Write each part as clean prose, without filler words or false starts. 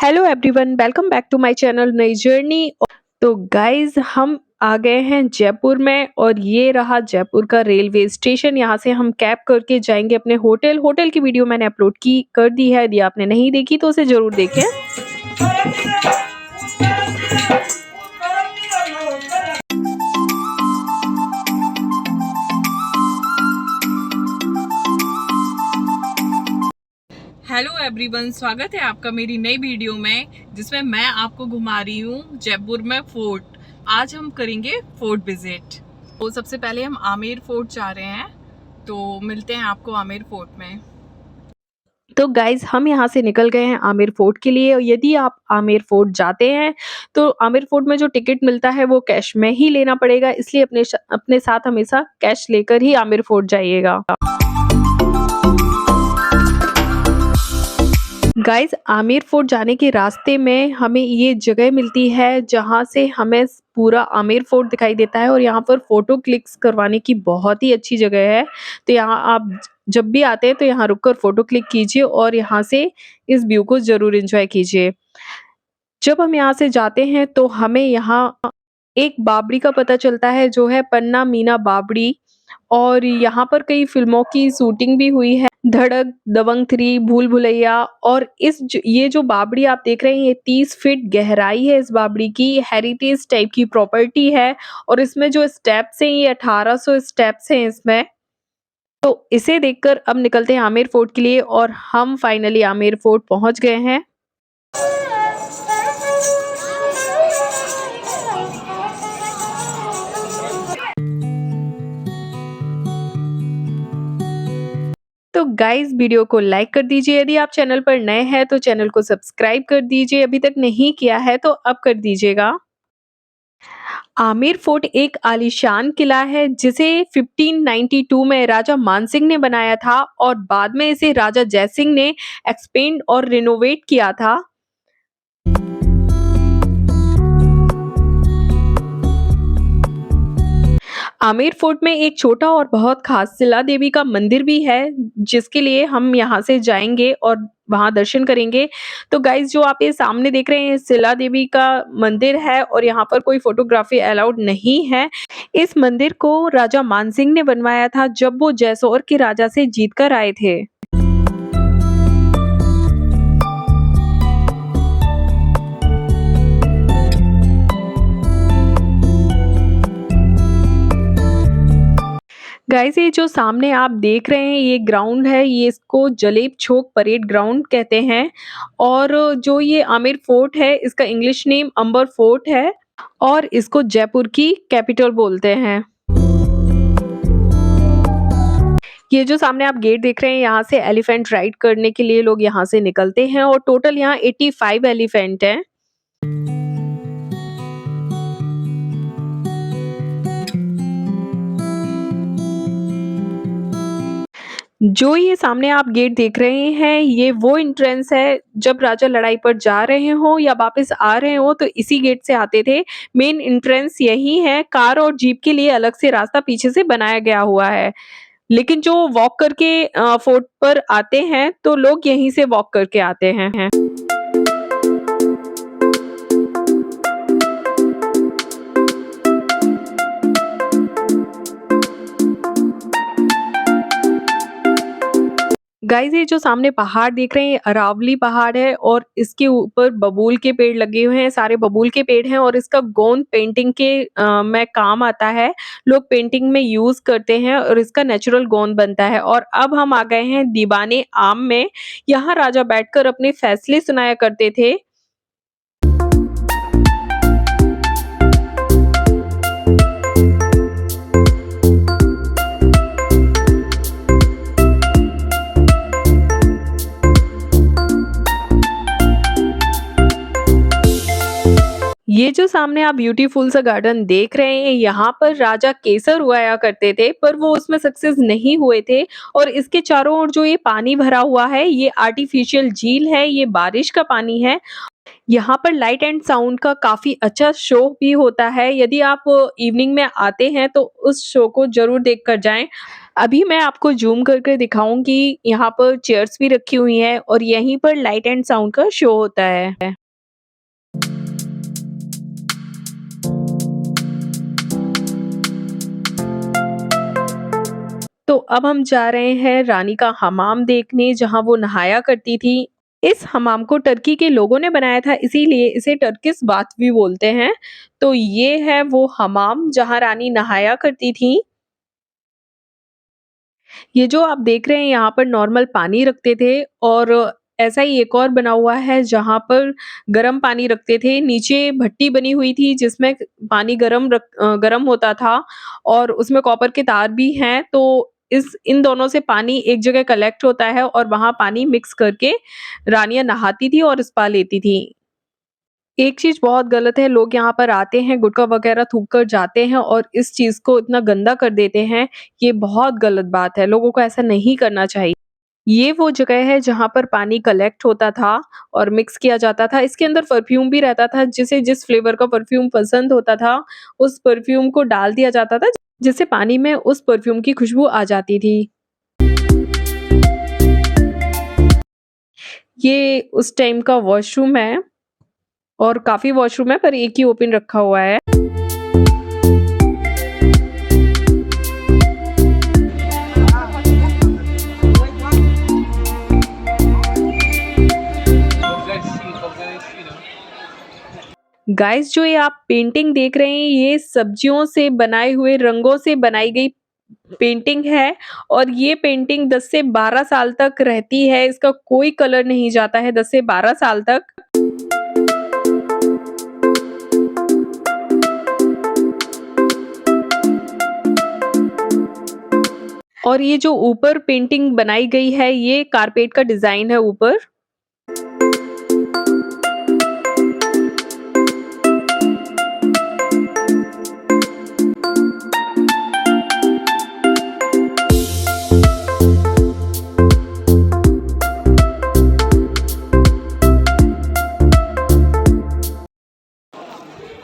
Hello everyone, welcome back to my channel नई journey. तो guys हम आ गए हैं जयपुर में और ये रहा जयपुर का रेलवे स्टेशन। यहाँ से हम कैब करके जाएंगे अपने होटल की वीडियो मैंने अपलोड की कर दी है। यदि आपने नहीं देखी तो उसे जरूर देखें। हेलो एवरीवन, स्वागत है आपका मेरी नई वीडियो में जिसमें मैं आपको घुमा रही हूँ जयपुर में फोर्ट। आज हम करेंगे फोर्ट विजिट। तो सबसे पहले हम आमेर फोर्ट जा रहे हैं, तो मिलते हैं आपको आमेर फोर्ट में। तो गाइज हम यहाँ से निकल गए हैं आमेर फोर्ट के लिए। यदि आप आमेर फोर्ट जाते हैं तो आमेर फोर्ट में जो टिकट मिलता है वो कैश में ही लेना पड़ेगा, इसलिए अपने साथ हमेशा कैश लेकर ही आमेर फोर्ट जाइएगा। गाइस आमेर फोर्ट जाने के रास्ते में हमें ये जगह मिलती है जहाँ से हमें पूरा आमेर फोर्ट दिखाई देता है और यहाँ पर फोटो क्लिक्स करवाने की बहुत ही अच्छी जगह है। तो यहाँ आप जब भी आते हैं तो यहाँ रुककर फोटो क्लिक कीजिए और यहाँ से इस व्यू को जरूर एंजॉय कीजिए। जब हम यहाँ से जाते हैं तो हमें यहाँ एक बावड़ी का पता चलता है जो है पन्ना मीना बावड़ी, और यहाँ पर कई फिल्मों की शूटिंग भी हुई है, धड़क, दबंग 3, भूल भुलैया। और ये जो बावड़ी आप देख रहे हैं ये 30 फीट गहराई है। इस बावड़ी की हेरिटेज टाइप की प्रॉपर्टी है और इसमें जो स्टेप्स हैं ये 1800 स्टेप्स हैं इसमें। तो इसे देखकर अब निकलते हैं आमेर फोर्ट के लिए और हम फाइनली आमेर फोर्ट पहुंच गए हैं। तो गाइज वीडियो को लाइक कर दीजिए, यदि आप चैनल पर नए हैं तो चैनल को सब्सक्राइब कर दीजिए, अभी तक नहीं किया है तो अब कर दीजिएगा। आमेर फोर्ट एक आलीशान किला है जिसे 1592 में राजा मानसिंह ने बनाया था और बाद में इसे राजा जयसिंह ने एक्सपेंड और रिनोवेट किया था। आमेर फोर्ट में एक छोटा और बहुत खास शिला देवी का मंदिर भी है जिसके लिए हम यहाँ से जाएंगे और वहां दर्शन करेंगे। तो गाइज जो आप ये सामने देख रहे हैं शिला देवी का मंदिर है और यहाँ पर कोई फोटोग्राफी अलाउड नहीं है। इस मंदिर को राजा मानसिंह ने बनवाया था जब वो जैसोर के राजा से जीत कर आए थे। गाइस ये जो सामने आप देख रहे हैं ये ग्राउंड है, ये इसको जलेब छोक परेड ग्राउंड कहते हैं। और जो ये आमेर फोर्ट है इसका इंग्लिश नेम अंबर फोर्ट है और इसको जयपुर की कैपिटल बोलते हैं। ये जो सामने आप गेट देख रहे हैं यहाँ से एलिफेंट राइड करने के लिए लोग यहाँ से निकलते हैं और टोटल यहाँ 85 एलिफेंट हैं। जो ये सामने आप गेट देख रहे हैं ये वो एंट्रेंस है जब राजा लड़ाई पर जा रहे हो या वापस आ रहे हो तो इसी गेट से आते थे। मेन एंट्रेंस यही है, कार और जीप के लिए अलग से रास्ता पीछे से बनाया गया हुआ है, लेकिन जो वॉक करके फोर्ट पर आते हैं तो लोग यहीं से वॉक करके आते हैं। गाइस ये जो सामने पहाड़ देख रहे हैं अरावली पहाड़ है और इसके ऊपर बबूल के पेड़ लगे हुए हैं, सारे बबूल के पेड़ हैं और इसका गोंद पेंटिंग के में काम आता है। लोग पेंटिंग में यूज करते हैं और इसका नेचुरल गोंद बनता है। और अब हम आ गए हैं दीवाने आम में। यहाँ राजा बैठकर अपने फैसले सुनाया करते थे। ये जो सामने आप ब्यूटीफुल सा गार्डन देख रहे हैं यहाँ पर राजा केसर उगाया करते थे पर वो उसमें सक्सेस नहीं हुए थे। और इसके चारों ओर जो ये पानी भरा हुआ है ये आर्टिफिशियल झील है, ये बारिश का पानी है। यहाँ पर लाइट एंड साउंड का काफी अच्छा शो भी होता है, यदि आप इवनिंग में आते हैं तो उस शो को जरूर देख कर जाएं। अभी मैं आपको ज़ूम कर दिखाऊँगी, यहाँ पर चेयर्स भी रखी हुई हैं और यहीं पर लाइट एंड साउंड का शो होता है। तो अब हम जा रहे हैं रानी का हमाम देखने, जहाँ वो नहाया करती थी। इस हमाम को टर्की के लोगों ने बनाया था, इसीलिए इसे टर्किश बाथ भी बोलते हैं। तो ये है वो हमाम जहाँ रानी नहाया करती थी। ये जो आप देख रहे हैं यहाँ पर नॉर्मल पानी रखते थे और ऐसा ही एक और बना हुआ है जहाँ पर गर्म पानी रखते थे। नीचे भट्टी बनी हुई थी जिसमें पानी गर्म होता था और उसमें कॉपर के तार भी हैं। तो इस इन दोनों से पानी एक जगह कलेक्ट होता है और वहाँ पानी मिक्स करके रानियाँ नहाती थी और स्पा लेती थी। एक चीज़ बहुत गलत है, लोग यहाँ पर आते हैं, गुटखा वगैरह थूक कर जाते हैं और इस चीज़ को इतना गंदा कर देते हैं, ये बहुत गलत बात है, लोगों को ऐसा नहीं करना चाहिए। ये वो जगह है जहाँ पर पानी कलेक्ट होता था और मिक्स किया जाता था, इसके अंदर परफ्यूम भी रहता था, जिसे जिस फ्लेवर का परफ्यूम पसंद होता था, उस परफ्यूम को डाल दिया जाता था, जिससे पानी में उस परफ्यूम की खुशबू आ जाती थी। ये उस टाइम का वॉशरूम है और काफ़ी वॉशरूम है पर एक ही ओपन रखा हुआ है। गाइस जो ये आप पेंटिंग देख रहे हैं ये सब्जियों से बनाए हुए रंगों से बनाई गई पेंटिंग है और ये पेंटिंग 10 से 12 साल तक रहती है, इसका कोई कलर नहीं जाता है 10 से 12 साल तक। और ये जो ऊपर पेंटिंग बनाई गई है ये कारपेट का डिजाइन है ऊपर।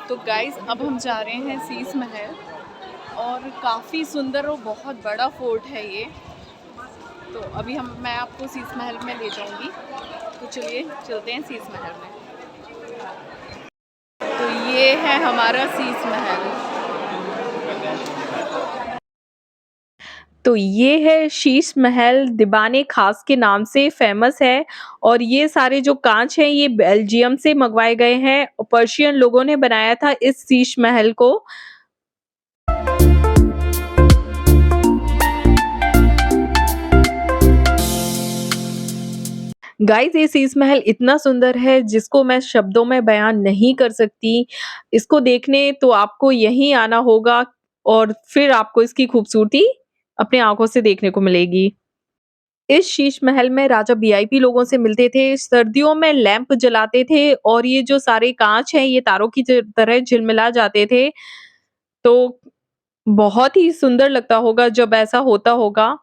तो गाइस अब हम जा रहे हैं शीश महल और काफ़ी सुंदर और बहुत बड़ा फोर्ट है ये। तो अभी मैं आपको शीश महल में ले जाऊंगी, तो चलिए चलते हैं शीश महल में। तो ये है हमारा शीश महल। तो ये है शीश महल, दीवाने खास के नाम से फेमस है और ये सारे जो कांच हैं ये बेल्जियम से मंगवाए गए हैं। पर्शियन लोगों ने बनाया था इस शीश महल को। गाइस ये शीश महल इतना सुंदर है जिसको मैं शब्दों में बयान नहीं कर सकती। इसको देखने तो आपको यहीं आना होगा और फिर आपको इसकी खूबसूरती अपनी आंखों से देखने को मिलेगी। इस शीश महल में राजा वीआईपी लोगों से मिलते थे, सर्दियों में लैंप जलाते थे और ये जो सारे कांच हैं ये तारों की तरह झिलमिला जाते थे। तो बहुत ही सुंदर लगता होगा जब ऐसा होता होगा।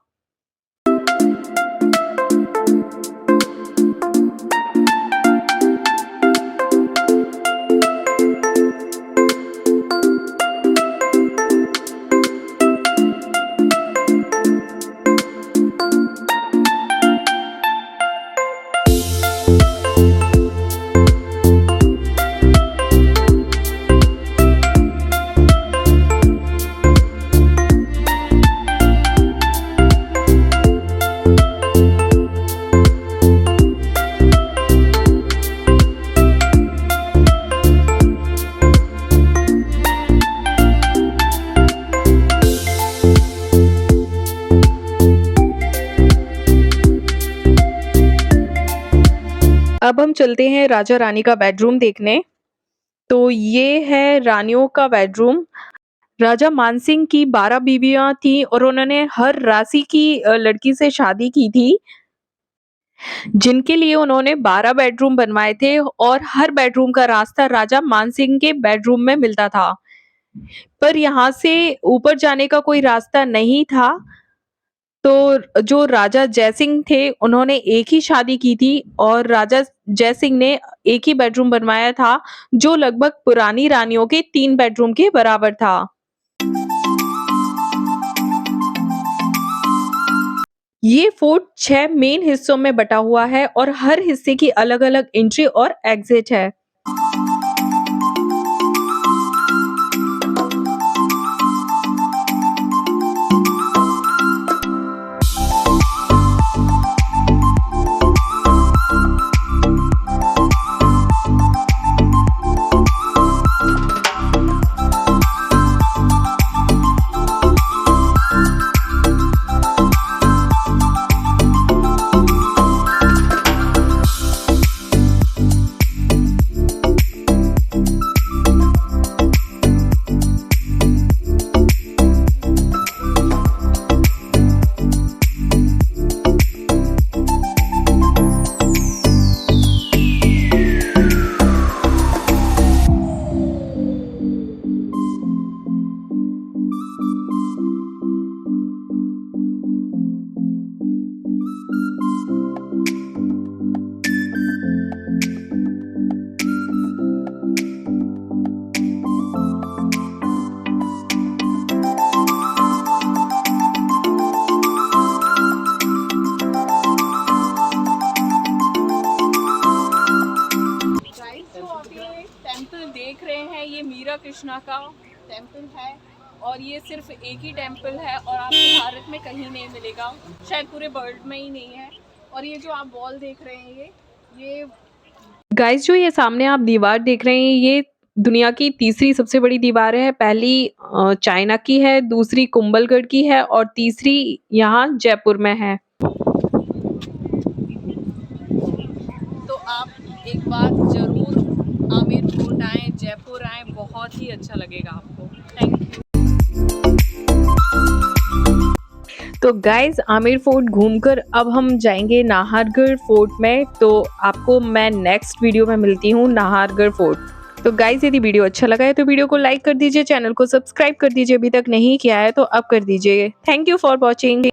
अब हम चलते हैं राजा रानी का बेडरूम देखने। तो ये है रानियों का बेडरूम। राजा मानसिंह की 12 बीवियां थी और उन्होंने हर राशि की लड़की से शादी की थी, जिनके लिए उन्होंने 12 बेडरूम बनवाए थे और हर बेडरूम का रास्ता राजा मानसिंह के बेडरूम में मिलता था। पर यहाँ से ऊपर जाने का कोई रास्ता नहीं था। तो जो राजा जयसिंह थे उन्होंने एक ही शादी की थी और राजा जयसिंह ने एक ही बेडरूम बनवाया था जो लगभग पुरानी रानियों के 3 बेडरूम के बराबर था। ये फोर्ट 6 मेन हिस्सों में बटा हुआ है और हर हिस्से की अलग-अलग एंट्री और एग्जिट है। टेम्पल देख रहे हैं, ये मीरा कृष्णा का टेम्पल है और ये सिर्फ एक ही टेम्पल है और आपको भारत में कहीं नहीं मिलेगा, शायद पूरे वर्ल्ड में ही नहीं है। और ये जो आप वॉल देख रहे हैं ये गाइस, जो ये सामने आप दीवार देख रहे हैं ये दुनिया की तीसरी सबसे बड़ी दीवार है। पहली चाइना की है, दूसरी कुंभलगढ़ की है और तीसरी यहाँ जयपुर में है। तो आप एक बार जरूर आमेर फोर्ट आए, जयपुर आए, बहुत ही अच्छा लगेगा आपको। Thank you. तो गाइज, आमेर फोर्ट घूमकर अब हम जाएंगे नाहरगढ़ फोर्ट में। तो आपको मैं नेक्स्ट वीडियो में मिलती हूँ नाहरगढ़ फोर्ट। तो गाइज, यदि वीडियो अच्छा लगा है तो वीडियो को लाइक कर दीजिए, चैनल को सब्सक्राइब कर दीजिए, अभी तक नहीं किया है तो अब कर दीजिए। Thank you for watching.